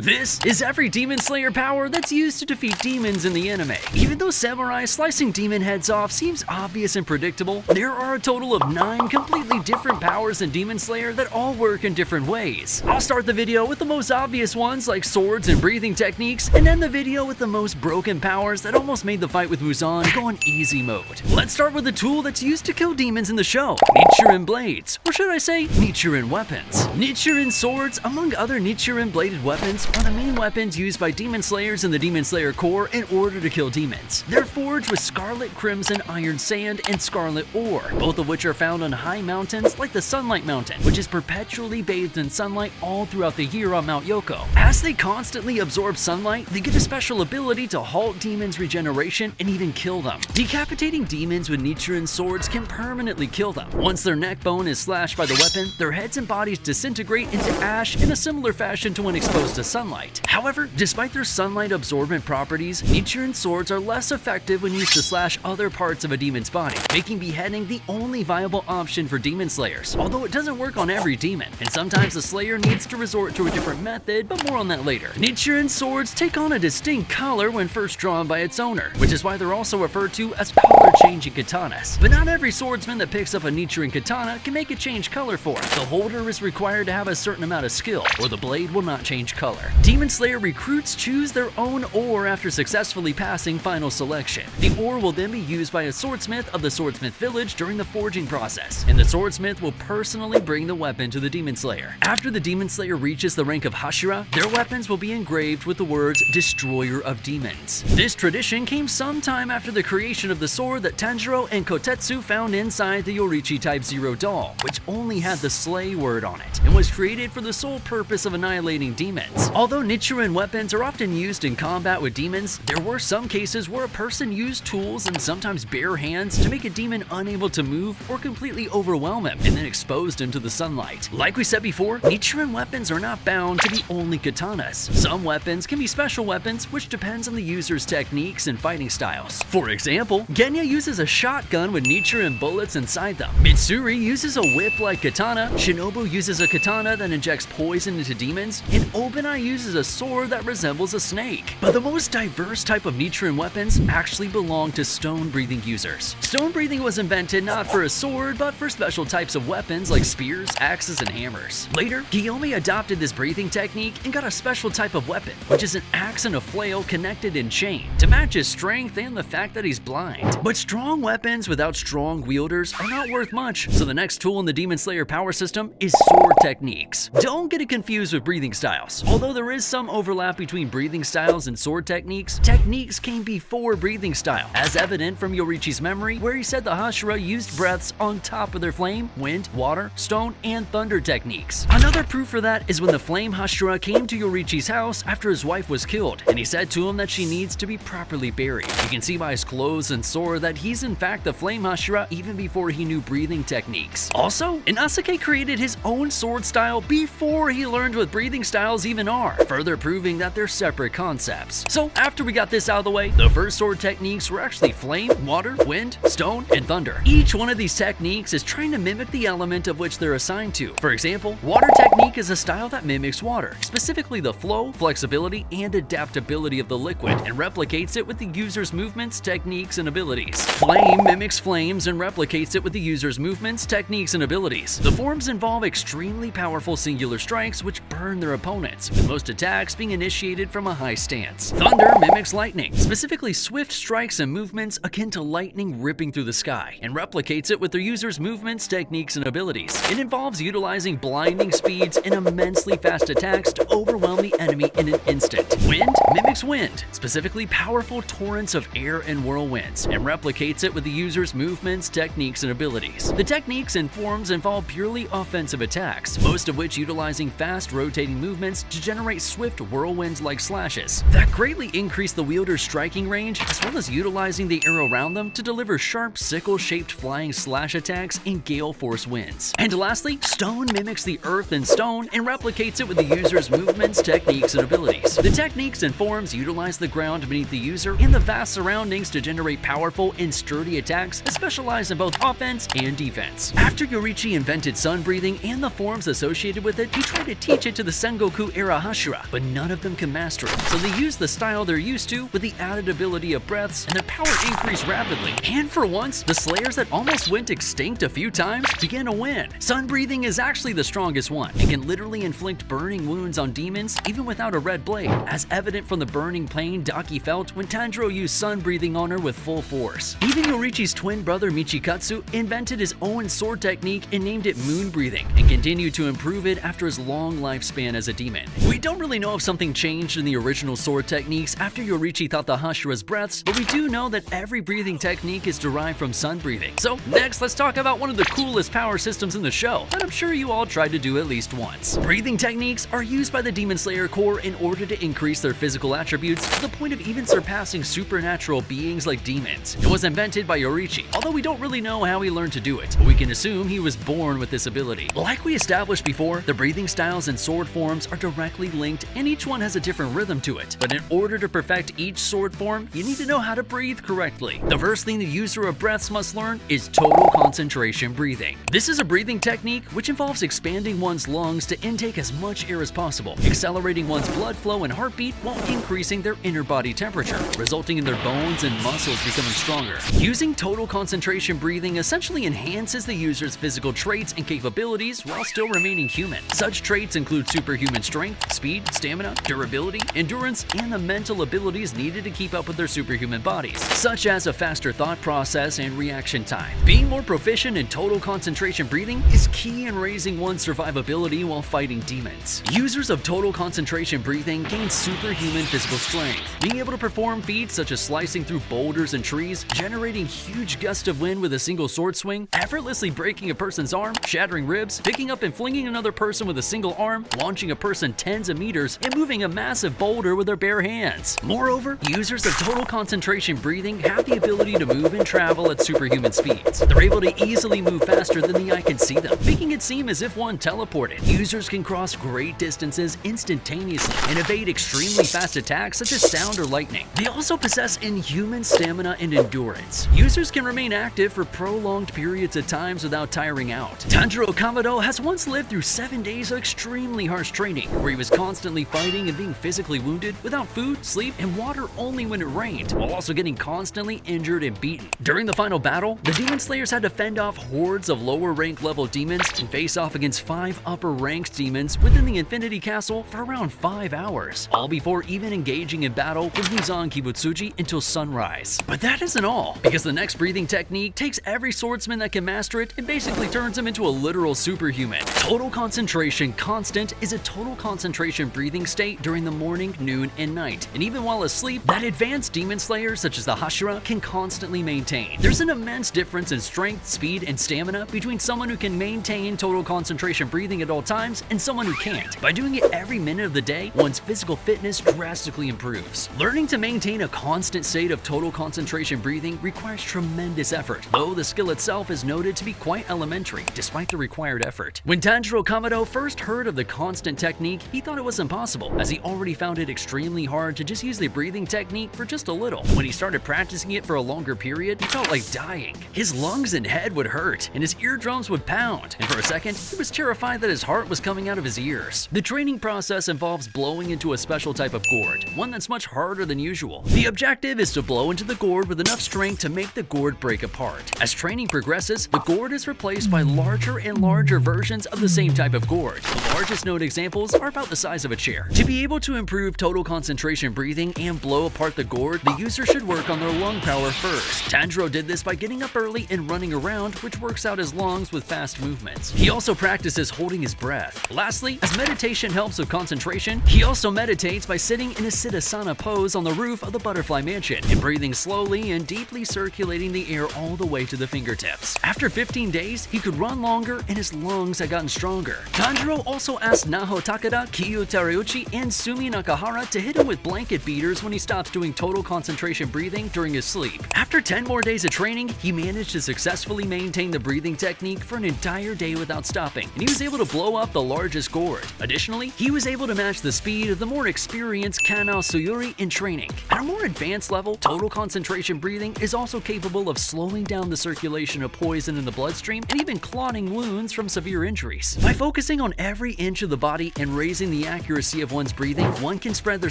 This is every Demon Slayer power that's used to defeat demons in the anime. Even though samurai slicing demon heads off seems obvious and predictable, there are a total of 9 completely different powers in Demon Slayer that all work in different ways. I'll start the video with the most obvious ones like swords and breathing techniques, and end the video with the most broken powers that almost made the fight with Muzan go on easy mode. Let's start with the tool that's used to kill demons in the show, Nichirin blades, or should I say Nichirin weapons. Nichirin swords, among other Nichirin bladed weapons, are the main weapons used by Demon Slayers in the Demon Slayer core in order to kill demons. They're forged with scarlet crimson iron sand and scarlet ore, both of which are found on high mountains like the Sunlight Mountain, which is perpetually bathed in sunlight all throughout the year on Mount Yoko. As they constantly absorb sunlight, they get a special ability to halt demons' regeneration and even kill them. Decapitating demons with Nichirin swords can permanently kill them. Once their neck bone is slashed by the weapon, their heads and bodies disintegrate into ash in a similar fashion to when exposed to sunlight. However, despite their sunlight absorbent properties, Nichirin swords are less effective when used to slash other parts of a demon's body, making beheading the only viable option for Demon Slayers, although it doesn't work on every demon, and sometimes the Slayer needs to resort to a different method, but more on that later. Nichirin swords take on a distinct color when first drawn by its owner, which is why they're also referred to as color-changing katanas. But not every swordsman that picks up a Nichirin katana can make it change color for it. The holder is required to have a certain amount of skill, or the blade will not change color. Demon Slayer recruits choose their own ore after successfully passing final selection. The ore will then be used by a swordsmith of the swordsmith village during the forging process, and the swordsmith will personally bring the weapon to the Demon Slayer. After the Demon Slayer reaches the rank of Hashira, their weapons will be engraved with the words Destroyer of Demons. This tradition came sometime after the creation of the sword that Tanjiro and Kotetsu found inside the Yorichi Type 0 doll, which only had the slay word on it, and was created for the sole purpose of annihilating demons. Although Nichirin weapons are often used in combat with demons, there were some cases where a person used tools and sometimes bare hands to make a demon unable to move or completely overwhelm him and then exposed him to the sunlight. Like we said before, Nichirin weapons are not bound to be only katanas. Some weapons can be special weapons, which depends on the user's techniques and fighting styles. For example, Genya uses a shotgun with Nichirin bullets inside them. Mitsuri uses a whip-like katana, Shinobu uses a katana that injects poison into demons, and Obanai uses a sword that resembles a snake. But the most diverse type of Nichirin weapons actually belong to stone-breathing users. Stone-breathing was invented not for a sword, but for special types of weapons like spears, axes, and hammers. Later, Guillaume adopted this breathing technique and got a special type of weapon, which is an axe and a flail connected in chain, to match his strength and the fact that he's blind. But strong weapons without strong wielders are not worth much, so the next tool in the Demon Slayer power system is sword techniques. Don't get it confused with breathing styles. Although there is some overlap between breathing styles and sword techniques, techniques came before breathing style, as evident from Yorichi's memory, where he said the Hashira used breaths on top of their flame, wind, water, stone, and thunder techniques. Another proof for that is when the flame Hashira came to Yorichi's house after his wife was killed, and he said to him that she needs to be properly buried. You can see by his clothes and sword that he's in fact the flame Hashira even before he knew breathing techniques. Also, Inosuke created his own sword style before he learned what breathing styles even are, further proving that they're separate concepts. So after we got this out of the way, the first sword techniques were actually flame, water, wind, stone, and thunder. Each one of these techniques is trying to mimic the element of which they're assigned to. For example, water technique is a style that mimics water, specifically the flow, flexibility, and adaptability of the liquid, and replicates it with the user's movements, techniques, and abilities. Flame mimics flames and replicates it with the user's movements, techniques, and abilities. The forms involve extremely powerful singular strikes which burn their opponents, with most attacks being initiated from a high stance. Thunder mimics lightning, specifically swift strikes and movements akin to lightning ripping through the sky, and replicates it with their user's movements, techniques, and abilities. It involves utilizing blinding speeds and immensely fast attacks to overwhelm the enemy in an instant. Wind mimics wind, specifically powerful torrents of air and whirlwinds, and replicates it with the user's movements, techniques, and abilities. The techniques and forms involve purely offensive attacks, most of which utilizing fast rotating movements to generate swift whirlwinds-like slashes that greatly increase the wielder's striking range, as well as utilizing the air around them to deliver sharp sickle-shaped flying slash attacks in gale force winds. And lastly, stone mimics the earth and stone and replicates it with the user's movements, techniques, and abilities. The techniques and forms utilize the ground beneath the user and the vast surroundings to generate powerful and sturdy attacks that specialize in both offense and defense. After Yorichi invented sun breathing and the forms associated with it, he tried to teach it to the Sengoku era Hashira, but none of them can master it, so they use the style they're used to with the added ability of breaths, and their power increased rapidly. And for once, the slayers that almost went extinct a few times began to win. Sun breathing is actually the strongest one, and can literally inflict burning wounds on demons even without a red blade, as evident from the burning pain Daki felt when Tanjiro used sun breathing on her with full force. Even Yorichi's twin brother Michikatsu invented his own sword technique and named it moon breathing, and continued to improve it after his long lifespan as a demon. We don't really know if something changed in the original sword techniques after Yorichi taught the Hashira's breaths, but we do know that every breathing technique is derived from sun breathing. So next, let's talk about one of the coolest power systems in the show that I'm sure you all tried to do at least once. Breathing techniques are used by the Demon Slayer Corps in order to increase their physical attributes to the point of even surpassing supernatural beings like demons. It was invented by Yorichi, although we don't really know how he learned to do it, but we can assume he was born with this ability. Like we established before, the breathing styles and sword forms are directly linked, and each one has a different rhythm to it. But in order to perfect each sword form, you need to know how to breathe correctly. The first thing the user of breaths must learn is total concentration breathing. This is a breathing technique which involves expanding one's lungs to intake as much air as possible, accelerating one's blood flow and heartbeat while increasing their inner body temperature, resulting in their bones and muscles becoming stronger. Using total concentration breathing essentially enhances the user's physical traits and capabilities while still remaining human. Such traits include superhuman strength, speed, stamina, durability, endurance, and the mental abilities needed to keep up with their superhuman bodies, such as a faster thought process and reaction time. Being more proficient in total concentration breathing is key in raising one's survivability while fighting demons. Users of total concentration breathing gain superhuman physical strength, being able to perform feats such as slicing through boulders and trees, generating huge gusts of wind with a single sword swing, effortlessly breaking a person's arm, shattering ribs, picking up and flinging another person with a single arm, launching a person tens of meters, and moving a massive boulder with their bare hands. Moreover, users of total concentration breathing have the ability to move and travel at superhuman speeds. They're able to easily move faster than the eye can see them, making it seem as if one teleported. Users can cross great distances instantaneously and evade extremely fast attacks such as sound or lightning. They also possess inhuman stamina and endurance. Users can remain active for prolonged periods of times without tiring out. Tanjiro Kamado has once lived through 7 days of extremely harsh training, where he was constantly fighting and being physically wounded without food, sleep, and water only when it rained, while also getting constantly injured and beaten. During the final battle, the Demon Slayers had to fend off hordes of lower rank level demons and face off against 5 upper ranked demons within the Infinity Castle for around 5 hours, all before even engaging in battle with Muzan Kibutsuji until sunrise. But that isn't all, because the next breathing technique takes every swordsman that can master it and basically turns him into a literal superhuman. Total concentration constant is a total concentration breathing state during the morning, noon, and night, and even while asleep, that advanced demon slayers such as the Hashira can constantly maintain. There's an immense difference in strength, speed, and stamina between someone who can maintain total concentration breathing at all times and someone who can't. By doing it every minute of the day, one's physical fitness drastically improves. Learning to maintain a constant state of total concentration breathing requires tremendous effort, though the skill itself is noted to be quite elementary despite the required effort. When Tanjiro Kamado first heard of the constant technique, he thought it was impossible, as he already found it extremely hard to just use the breathing technique for just a little. When he started practicing it for a longer period, he felt like dying. His lungs and head would hurt, and his eardrums would pound, and for a second, he was terrified that his heart was coming out of his ears. The training process involves blowing into a special type of gourd, one that's much harder than usual. The objective is to blow into the gourd with enough strength to make the gourd break apart. As training progresses, the gourd is replaced by larger and larger versions of the same type of gourd. The largest known examples are about the size of a chair. To be able to improve total concentration breathing and blow apart the gourd, the user should work on their lung power first. Tanjiro did this by getting up early and running around, which works out his lungs with fast movements. He also practices holding his breath. Lastly, as meditation helps with concentration, he also meditates by sitting in a siddhasana pose on the roof of the Butterfly Mansion and breathing slowly and deeply circulating the air all the way to the fingertips. After 15 days, he could run longer and his lungs had gotten stronger. Tanjiro also asked Naho Takada, Kiyu Terauchi, and Sumi Nakahara to hit him with blanket beaters when he stops doing total concentration breathing during his sleep. After 10 more days of training, he managed to successfully maintain the breathing technique for an entire day without stopping, and he was able to blow up the largest gourd. Additionally, he was able to match the speed of the more experienced Kanao Suyuri in training. At a more advanced level, total concentration breathing is also capable of slowing down the circulation of poison in the bloodstream and even clotting wounds from severe injuries. By focusing on every inch of the body and raising the the accuracy of one's breathing, one can spread their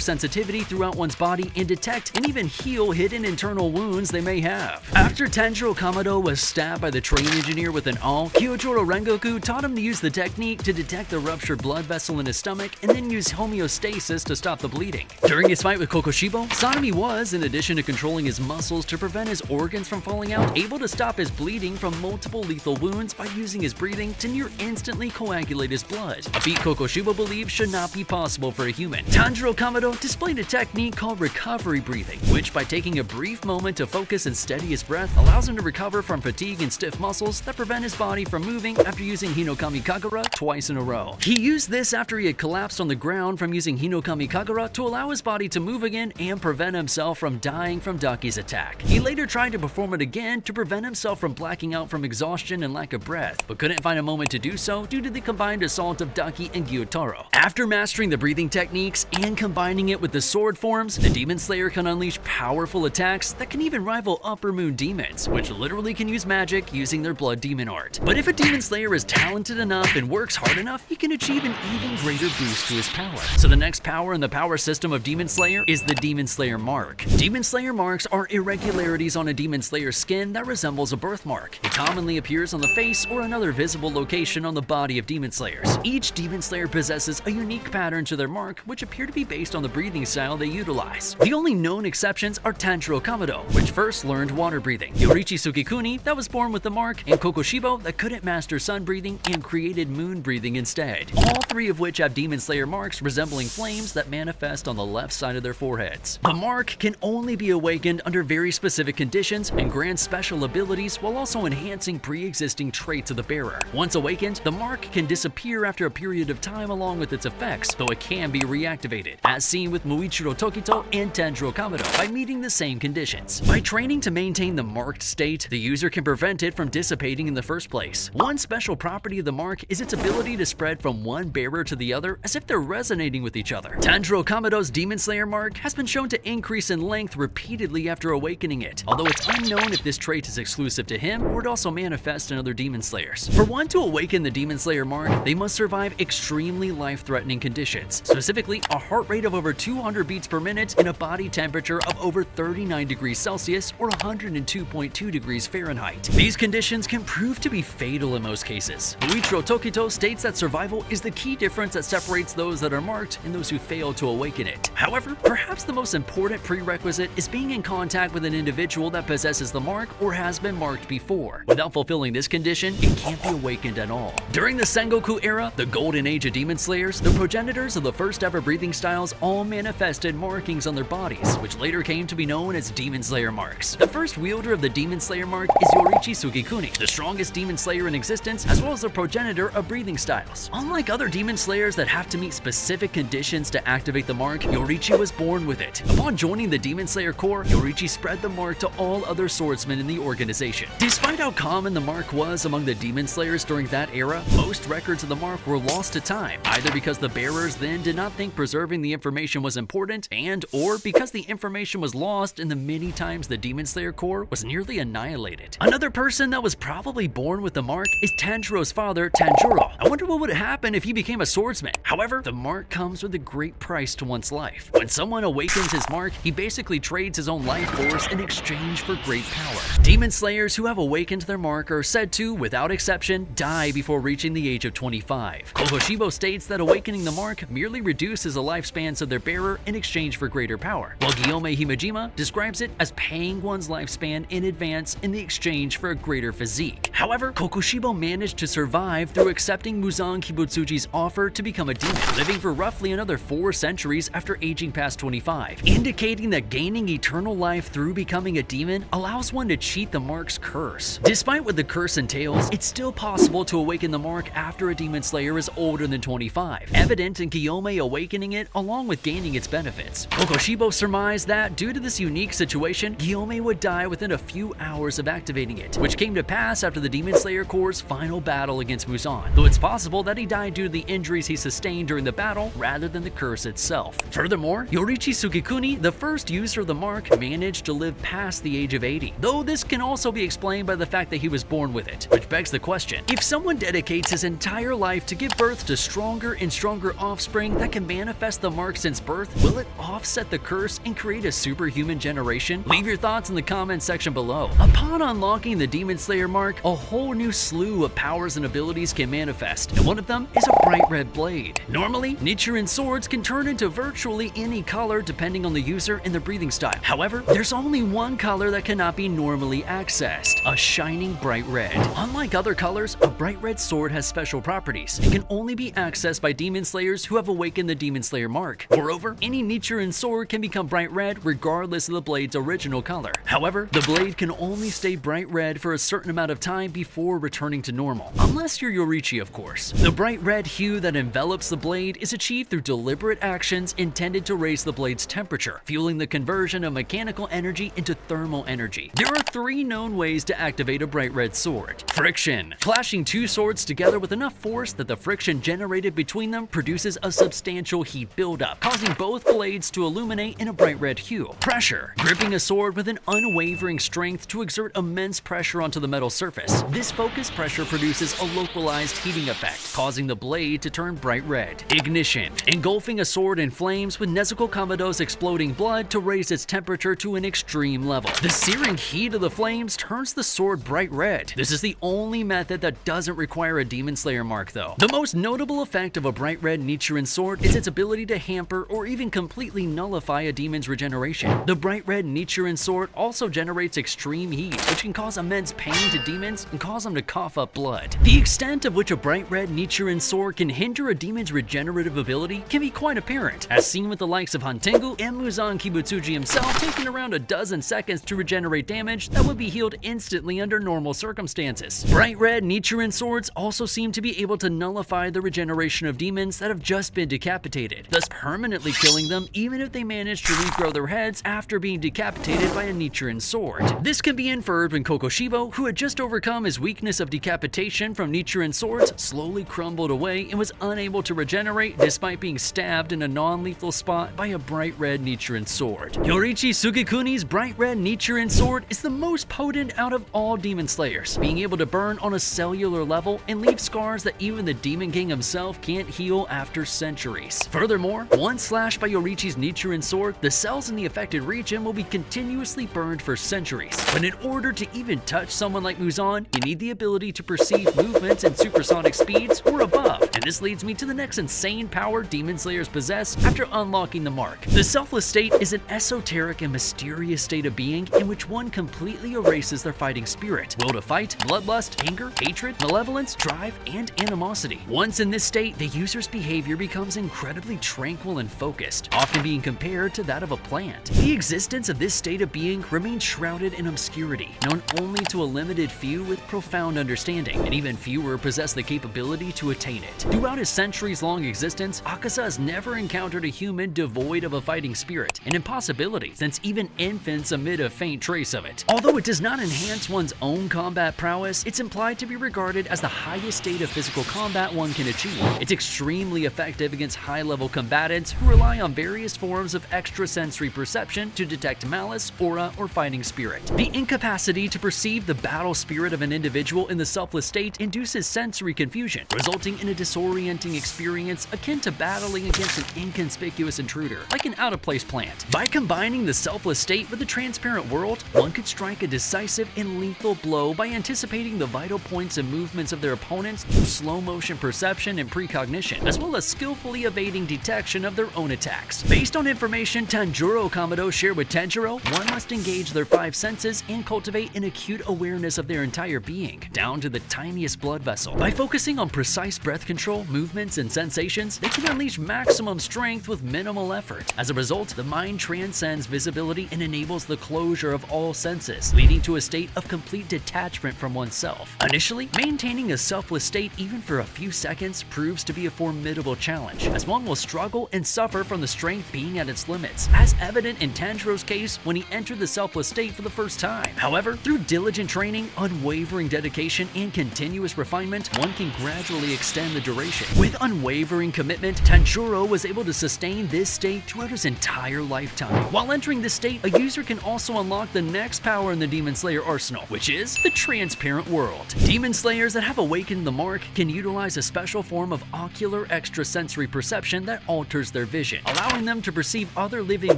sensitivity throughout one's body and detect and even heal hidden internal wounds they may have. After Tanjiro Kamado was stabbed by the train engineer with an awl, Kyojuro Rengoku taught him to use the technique to detect the ruptured blood vessel in his stomach and then use homeostasis to stop the bleeding. During his fight with Kokoshibo, Sanemi was, in addition to controlling his muscles to prevent his organs from falling out, able to stop his bleeding from multiple lethal wounds by using his breathing to near instantly coagulate his blood, a feat Kokoshibo believes should not be possible for a human. Tanjiro Kamado displayed a technique called recovery breathing, which by taking a brief moment to focus and steady his breath allows him to recover from fatigue and stiff muscles that prevent his body from moving after using Hinokami Kagura twice in a row. He used this after he had collapsed on the ground from using Hinokami Kagura to allow his body to move again and prevent himself from dying from Daki's attack. He later tried to perform it again to prevent himself from blacking out from exhaustion and lack of breath, but couldn't find a moment to do so due to the combined assault of Daki and Gyutaro. After mastering the breathing techniques and combining it with the sword forms, the Demon Slayer can unleash powerful attacks that can even rival Upper Moon demons, which literally can use magic using their blood demon art. But if a Demon Slayer is talented enough and works hard enough, he can achieve an even greater boost to his power. So the next power in the power system of Demon Slayer is the Demon Slayer Mark. Demon Slayer marks are irregularities on a Demon Slayer's skin that resembles a birthmark. It commonly appears on the face or another visible location on the body of Demon Slayers. Each Demon Slayer possesses a unique pattern to their mark, which appear to be based on the breathing style they utilize. The only known exceptions are Tanjiro Kamado, which first learned water breathing, Yoriichi Tsukikuni, that was born with the mark, and Kokoshibo, that couldn't master sun breathing and created moon breathing instead. All three of which have Demon Slayer marks resembling flames that manifest on the left side of their foreheads. The mark can only be awakened under very specific conditions and grants special abilities while also enhancing pre-existing traits of the bearer. Once awakened, the mark can disappear after a period of time along with its effects, though it can be reactivated, as seen with Muichiro Tokito and Tanjiro Kamado by meeting the same conditions. By training to maintain the marked state, the user can prevent it from dissipating in the first place. One special property of the mark is its ability to spread from one bearer to the other as if they're resonating with each other. Tanjiro Kamado's Demon Slayer mark has been shown to increase in length repeatedly after awakening it, although it's unknown if this trait is exclusive to him or it also manifests in other Demon Slayers. For one to awaken the Demon Slayer mark, they must survive extremely life-threatening conditions, specifically a heart rate of over 200 beats per minute and a body temperature of over 39 degrees Celsius or 102.2 degrees Fahrenheit. These conditions can prove to be fatal in most cases. Muichiro Tokito states that survival is the key difference that separates those that are marked and those who fail to awaken it. However, perhaps the most important prerequisite is being in contact with an individual that possesses the mark or has been marked before. Without fulfilling this condition, it can't be awakened at all. During the Sengoku era, the golden age of Demon Slayers, the progenitors of the first ever breathing styles all manifested markings on their bodies, which later came to be known as Demon Slayer marks. The first wielder of the Demon Slayer mark is Yoriichi Tsukikuni, the strongest Demon Slayer in existence, as well as the progenitor of breathing styles. Unlike other Demon Slayers that have to meet specific conditions to activate the mark, Yoriichi was born with it. Upon joining the Demon Slayer Corps, Yoriichi spread the mark to all other swordsmen in the organization. Despite how common the mark was among the Demon Slayers during that era, most records of the mark were lost to time, either because the bearers then did not think preserving the information was important or because the information was lost in the many times the Demon Slayer Corps was nearly annihilated. Another person that was probably born with the mark is Tanjiro's father, Tanjiro. I wonder what would happen if he became a swordsman. However, the mark comes with a great price to one's life. When someone awakens his mark, he basically trades his own life force in exchange for great power. Demon Slayers who have awakened their mark are said to, without exception, die before reaching the age of 25. Kokoshibo states that awakening the mark merely reduces the lifespans of their bearer in exchange for greater power, while Guillaume Himejima describes it as paying one's lifespan in advance in the exchange for a greater physique. However, Kokoshibo managed to survive through accepting Muzan Kibutsuji's offer to become a demon, living for roughly another 4 centuries after aging past 25, indicating that gaining eternal life through becoming a demon allows one to cheat the mark's curse. Despite what the curse entails, it's still possible to awaken the mark after a Demon Slayer is older than 25, evident in Guillaume awakening it along with gaining its benefits. Kokoshibo surmised that due to this unique situation, Guillaume would die within a few hours of activating it, which came to pass after the Demon Slayer Corps' final battle against Muzan, though it's possible that he died due to the injuries he sustained during the battle rather than the curse itself. Furthermore, Yoriichi Tsukikuni, the first user of the mark, managed to live past the age of 80, though this can also be explained by the fact that he was born with it, which begs the question, if someone dedicates his entire life to give birth to stronger and stronger stronger offspring that can manifest the mark since birth? Will it offset the curse and create a superhuman generation? Leave your thoughts in the comments section below. Upon unlocking the Demon Slayer mark, a whole new slew of powers and abilities can manifest, and one of them is a bright red blade. Normally, Nichirin swords can turn into virtually any color depending on the user and their breathing style. However, there's only one color that cannot be normally accessed: a shining bright red. Unlike other colors, a bright red sword has special properties. It can only be accessed by Demon Slayers who have awakened the Demon Slayer mark. Moreover, any Nichirin sword can become bright red regardless of the blade's original color. However, the blade can only stay bright red for a certain amount of time before returning to normal, unless you're Yoriichi, of course. The bright red hue that envelops the blade is achieved through deliberate actions intended to raise the blade's temperature, fueling the conversion of mechanical energy into thermal energy. There are 3 known ways to activate a bright red sword. Friction. Clashing 2 swords together with enough force that the friction generated between them produces a substantial heat buildup, causing both blades to illuminate in a bright red hue. Pressure. Gripping a sword with an unwavering strength to exert immense pressure onto the metal surface. This focused pressure produces a localized heating effect, causing the blade to turn bright red. Ignition. Engulfing a sword in flames with Nezuko Kamado's exploding blood to raise its temperature to an extreme level. The searing heat of the flames turns the sword bright red. This is the only method that doesn't require a Demon Slayer mark though. The most notable effect of a bright red Nichirin sword is its ability to hamper or even completely nullify a demon's regeneration. The bright red Nichirin sword also generates extreme heat, which can cause immense pain to demons and cause them to cough up blood. The extent of which a bright red Nichirin sword can hinder a demon's regenerative ability can be quite apparent, as seen with the likes of Hantengu and Muzan Kibutsuji himself taking around a dozen seconds to regenerate damage that would be healed instantly under normal circumstances. Bright red Nichirin swords also seem to be able to nullify the regeneration of demons that have just been decapitated, thus permanently killing them even if they manage to regrow their heads after being decapitated by a Nichirin sword. This can be inferred when Kokoshibo, who had just overcome his weakness of decapitation from Nichirin swords, slowly crumbled away and was unable to regenerate despite being stabbed in a non-lethal spot by a bright red Nichirin sword. Yoriichi Sugekuni's bright red Nichirin sword is the most potent out of all Demon Slayers, being able to burn on a cellular level and leave scars that even the Demon King himself can't heal after centuries. Furthermore, once slashed by Yoriichi's Nichirin sword, the cells in the affected region will be continuously burned for centuries. But in order to even touch someone like Muzan, you need the ability to perceive movements in supersonic speeds or above, and this leads me to the next insane power Demon Slayers possess after unlocking the mark. The Selfless state is an esoteric and mysterious state of being in which one completely erases their fighting spirit, will to fight, bloodlust, anger, hatred, malevolence, drive, and animosity. Once in this state, the user's behavior becomes incredibly tranquil and focused, often being compared to that of a plant. The existence of this state of being remains shrouded in obscurity, known only to a limited few with profound understanding, and even fewer possess the capability to attain it. Throughout his centuries-long existence, Akaza has never encountered a human devoid of a fighting spirit, an impossibility since even infants emit a faint trace of it. Although it does not enhance one's own combat prowess, it's implied to be regarded as the highest state of physical combat one can achieve. It's extremely effective against high-level combatants who rely on various forms of extrasensory perception to detect malice, aura, or fighting spirit. The incapacity to perceive the battle spirit of an individual in the Selfless state induces sensory confusion, resulting in a disorienting experience akin to battling against an inconspicuous intruder, like an out-of-place plant. By combining the Selfless state with the transparent world, one could strike a decisive and lethal blow by anticipating the vital points and movements of their opponents through slow-motion perception and precognition, as well as skillfully evading detection of their own attacks. Based on information Tanjiro Kamado shared with Tenjiro, one must engage their 5 senses and cultivate an acute awareness of their entire being, down to the tiniest blood vessel. By focusing on precise breath control, movements, and sensations, they can unleash maximum strength with minimal effort. As a result, the mind transcends visibility and enables the closure of all senses, leading to a state of complete detachment from oneself. Initially, maintaining a selfless state even for a few seconds proves to be a formidable challenge, as one will struggle and suffer from the strength being at its limits, as evident in Tanjiro's case when he entered the selfless state for the first time. However, through diligent training, unwavering dedication, and continuous refinement, one can gradually extend the duration. With unwavering commitment, Tanjiro was able to sustain this state throughout his entire lifetime. While entering this state, a user can also unlock the next power in the Demon Slayer arsenal, which is the transparent world. Demon Slayers that have awakened the mark can utilize a special form of ocular particular extrasensory perception that alters their vision, allowing them to perceive other living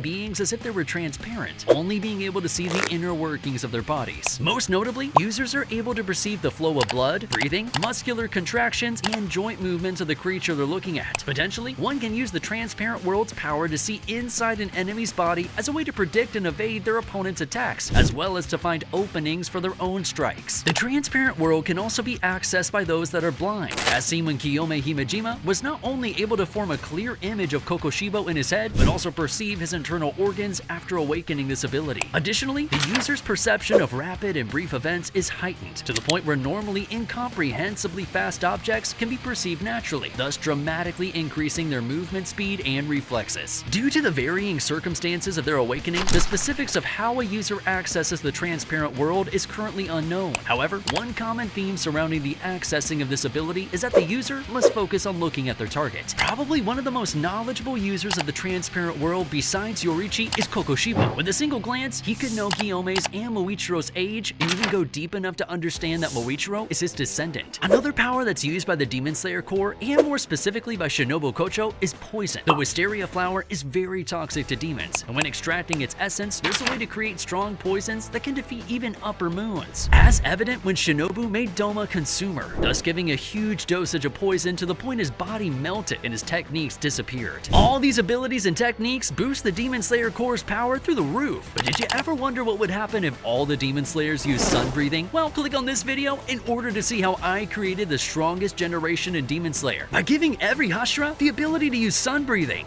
beings as if they were transparent, only being able to see the inner workings of their bodies. Most notably, users are able to perceive the flow of blood, breathing, muscular contractions, and joint movements of the creature they're looking at. Potentially, one can use the transparent world's power to see inside an enemy's body as a way to predict and evade their opponent's attacks, as well as to find openings for their own strikes. The transparent world can also be accessed by those that are blind, as seen when Kiyome Himejima was not only able to form a clear image of Kokoshibo in his head, but also perceive his internal organs after awakening this ability. Additionally, the user's perception of rapid and brief events is heightened, to the point where normally incomprehensibly fast objects can be perceived naturally, thus dramatically increasing their movement speed and reflexes. Due to the varying circumstances of their awakening, the specifics of how a user accesses the transparent world is currently unknown. However, one common theme surrounding the accessing of this ability is that the user must focus on looking at their target. Probably one of the most knowledgeable users of the transparent world besides Yorichi is Kokoshibo. With a single glance, he could know Kiyome's and Moichiro's age and even go deep enough to understand that Moichiro is his descendant. Another power that's used by the Demon Slayer Corps, and more specifically by Shinobu Kocho, is poison. The wisteria flower is very toxic to demons, and when extracting its essence, there's a way to create strong poisons that can defeat even upper moons, as evident when Shinobu made Doma consume her, thus giving a huge dosage of poison to the point his body melted and his techniques disappeared. All these abilities and techniques boost the Demon Slayer Corps' power through the roof, but did you ever wonder what would happen if all the Demon Slayers used sun breathing? Well, click on this video in order to see how I created the strongest generation in Demon Slayer by giving every Hashira the ability to use sun breathing.